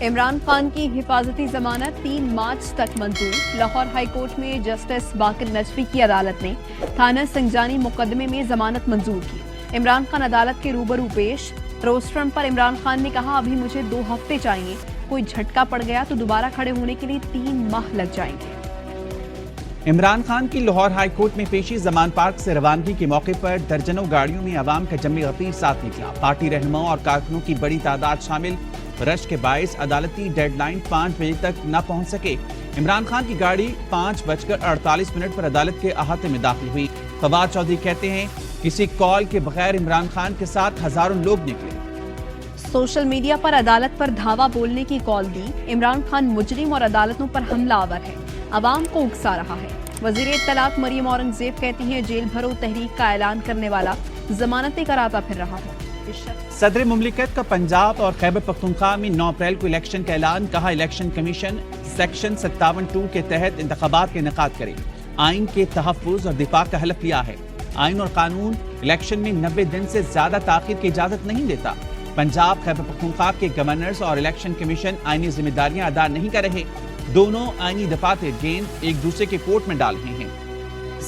عمران خان کی حفاظتی ضمانت 3 مارچ تک منظور۔ لاہور ہائی کورٹ میں جسٹس باقر نجفی کی عدالت نے تھانہ سنجانی مقدمے میں ضمانت منظور کی۔ عمران خان عدالت کے روبرو پیش۔ روسٹرم پر عمران خان نے کہا ابھی مجھے 2 ہفتے چاہیے، کوئی جھٹکا پڑ گیا تو دوبارہ کھڑے ہونے کے لیے 3 ماہ لگ جائیں گے۔ عمران خان کی لاہور ہائی کورٹ میں پیشی زمان پارک سے روانگی کے موقع پر درجنوں گاڑیوں میں عوام کا جمی غفیر ساتھ نکلا۔ پارٹی رہنماؤں اور کارکنوں کی بڑی تعداد شامل رش کے باعث عدالتی ڈیڈ لائن 5 بجے تک نہ پہنچ سکے۔ عمران خان کی گاڑی 5:48 پر عدالت کے احاطے میں داخل ہوئی۔ فواد چودھری کہتے ہیں کسی کال کے بغیر عمران خان کے ساتھ ہزاروں لوگ نکلے۔ سوشل میڈیا پر عدالت پر دھاوا بولنے کی کال دی۔ عمران خان مجرم اور عدالتوں پر حملہ آور ہے، عوام کو اکسا رہا ہے۔ وزیر اطلاعات مریم اورنگزیب کہتی ہیں جیل بھرو تحریک کا اعلان کرنے والا ضمانتیں کراتا پھر رہا ہے۔ صدر مملکت کا پنجاب اور خیبر پختونخوا میں 9 اپریل کو الیکشن کا اعلان۔ کہا الیکشن کمیشن سیکشن 57(2) کے تحت انتخابات کا انعقاد کرے۔ آئین کے تحفظ اور دفاع کا حلف لیا ہے۔ آئین اور قانون الیکشن میں 90 دن سے زیادہ تاخیر کی اجازت نہیں دیتا۔ پنجاب خیبر پختونخوا کے گورنرز اور الیکشن کمیشن آئینی ذمہ داریاں ادا نہیں کر رہے۔ دونوں آئینی دفاتر گیند ایک دوسرے کے کورٹ میں ڈال رہے ہیں۔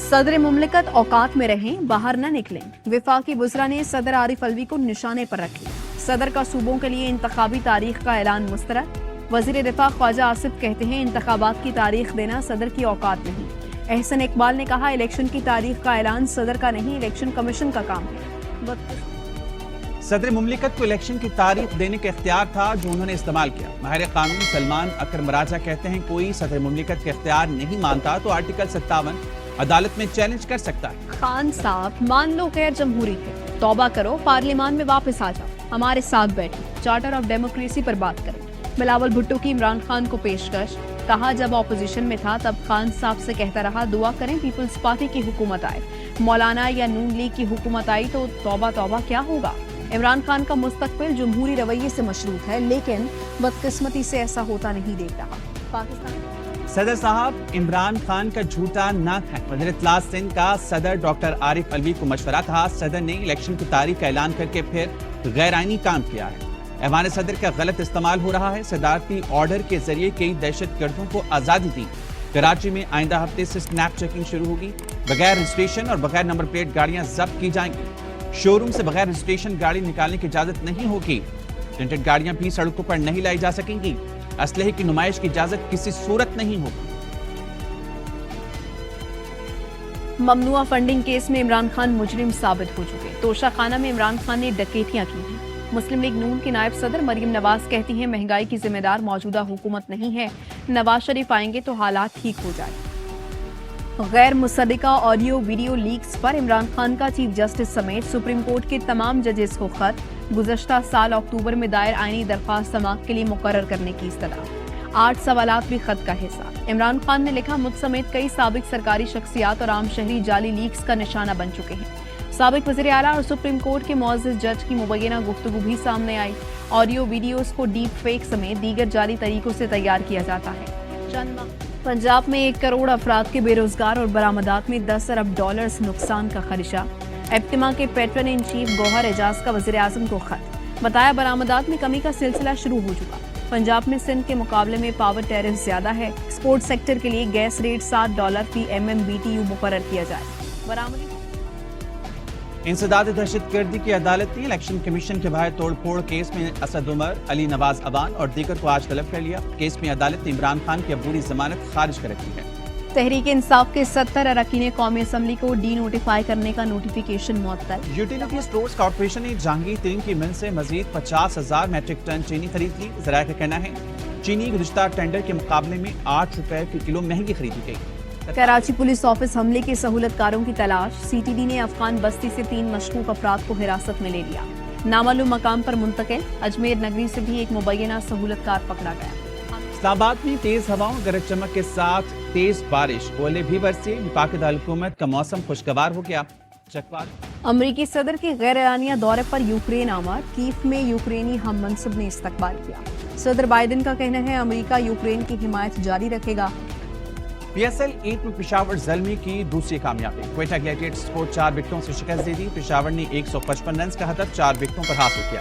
صدر مملکت اوقات میں رہیں، باہر نہ نکلیں۔ وفاقی وزراء نے صدر عارف الوی کو نشانے پر رکھ لیا۔ صدر کا صوبوں کے لیے انتخابی تاریخ کا اعلان مسترد۔ وزیر دفاع خواجہ آصف کہتے ہیں انتخابات کی تاریخ دینا صدر کی اوقات نہیں۔ احسن اقبال نے کہا الیکشن کی تاریخ کا اعلان صدر کا نہیں، الیکشن کمیشن کا کام ہے۔ صدر مملکت کو الیکشن کی تاریخ دینے کا اختیار تھا جو انہوں نے استعمال کیا۔ ماہر قانون سلمان اکرم راجہ کہتے ہیں کوئی صدر مملکت کا اختیار نہیں مانتا تو آرٹیکل 57 عدالت میں چیلنج کر سکتا ہے۔ خان صاحب مان لو غیر جمہوری ہے، توبہ کرو، پارلیمان میں واپس آ جاؤ، ہمارے ساتھ بیٹھو، چارٹر آف ڈیموکریسی پر بات کریں۔ بلاول بھٹو کی عمران خان کو پیشکش۔ کہا جب اپوزیشن میں تھا تب خان صاحب سے کہتا رہا دعا کریں پیپلز پارٹی کی حکومت آئے، مولانا یا نون لیگ کی حکومت آئی تو توبہ توبہ کیا ہوگا۔ عمران خان کا مستقبل جمہوری رویے سے مشروط ہے لیکن بدقسمتی سے ایسا ہوتا نہیں دیکھ رہا۔ پاکستان صدر صاحب عمران خان کا جھوٹا نہ کھائیں۔ وزیر اطلاعات سندھ کا صدر ڈاکٹر عارف الوی کو مشورہ تھا۔ صدر نے الیکشن کی تاریخ کا اعلان کر کے پھر غیر آئینی کام کیا ہے۔ ایوان صدر کا غلط استعمال ہو رہا ہے۔ صدارتی آرڈر کے ذریعے کئی دہشت گردوں کو آزادی دی۔ کراچی میں آئندہ ہفتے سے سنیپ چیکنگ شروع ہوگی۔ بغیر رجسٹریشن اور بغیر نمبر پلیٹ گاڑیاں ضبط کی جائیں گی۔ شو روم سے بغیر رجسٹریشن گاڑی نکالنے کی اجازت نہیں ہوگی۔ پرنٹڈ گاڑیاں بھی سڑکوں پر نہیں لائی جا سکیں گی۔ اسلحے کی نمائش کی اجازت کسی صورت نہیں ہوگی۔ ممنوعہ فنڈنگ کیس میں عمران خان مجرم ثابت ہو چکے۔ توشہ خانہ میں عمران خان نے ڈکیتیاں کی ہیں۔ مسلم لیگ نون کی نائب صدر مریم نواز کہتی ہیں مہنگائی کی ذمہ دار موجودہ حکومت نہیں ہے، نواز شریف آئیں گے تو حالات ٹھیک ہو جائیں۔ غیر مصدقہ آڈیو ویڈیو لیکس پر عمران خان کا چیف جسٹس سمیت سپریم کورٹ کے تمام ججز کو خط۔ گزشتہ سال اکتوبر میں دائر آئینی درخواست سماعت کے لیے مقرر کرنے کی اصطلاح۔ 8 سوالات بھی خط کا حصہ۔ عمران خان نے لکھا مجھ سمیت کئی سابق سرکاری شخصیات اور عام شہری جعلی لیکس کا نشانہ بن چکے ہیں۔ سابق وزیر اعلیٰ اور سپریم کورٹ کے معزز جج کی مبینہ گفتگو بھی سامنے آئی۔ آڈیو ویڈیوز کو ڈیپ فیک سمیت دیگر جعلی طریقوں سے تیار کیا جاتا ہے۔ پنجاب میں 1 کروڑ افراد کے بے روزگار اور برآمدات میں 10 ارب ڈالرز نقصان کا خدشہ۔ اجتماع کے پیٹرن ان چیف گوہر اعجاز کا وزیر اعظم کو خط۔ بتایا برآمدات میں کمی کا سلسلہ شروع ہو چکا۔ پنجاب میں سندھ کے مقابلے میں پاور ٹیرف زیادہ ہے۔ ایکسپورٹ سیکٹر کے لیے گیس ریٹ $7 فی MMBTU مقرر کیا جائے۔ برآمدی انسداد دہشت گردی کی عدالت نے الیکشن کمیشن کے باہر توڑ پھوڑ کیس میں اسد عمر، علی نواز اوان اور دیگر کو آج طلب کر لیا۔ کیس میں عدالت نے عمران خان کی عبوری ضمانت خارج کر رکھی ہے۔ تحریک انصاف کے 70 اراکین قومی اسمبلی کو ڈی نوٹیفائی کرنے کا نوٹیفیکیشن معطل۔ یوٹیلیٹی اسٹورز کارپوریشن نے جہانگیر ترین کی مل سے مزید 50,000 میٹرک ٹن چینی خرید لی۔ ذرائع کا کہنا ہے چینی گزشتہ ٹینڈر کے مقابلے میں $8 فی کلو مہنگی خریدی گئی۔ کراچی پولیس آفس حملے کے سہولت کاروں کی تلاش۔ CTD نے افغان بستی سے 3 مشکوک افراد کو حراست میں لے لیا، نامعلوم مقام پر منتقل۔ اجمیر نگری سے بھی ایک مبینہ سہولت کار پکڑا گیا۔ اسلام آباد میں تیز ہواؤں گرج چمک کے ساتھ تیز بارش، اولے بھی برسے۔ وفاقی دارالحکومت کا موسم خوشگوار ہو گیا۔ امریکی صدر کے غیر اعلانیہ دورے پر یوکرین آمد۔ کیف میں یوکرینی ہم منصب نے استقبال کیا۔ صدر بائیڈن کا کہنا ہے امریکہ یوکرین کی حمایت جاری رکھے گا۔ PSL 8 میں پشاور زلمی کی دوسری کامیابی۔ کوئٹہ گلیڈیٹرز کو 4 وکٹوں سے شکست دے دی۔ پشاور نے 155 رنز کا ہدف 4 وکٹوں پر حاصل کیا۔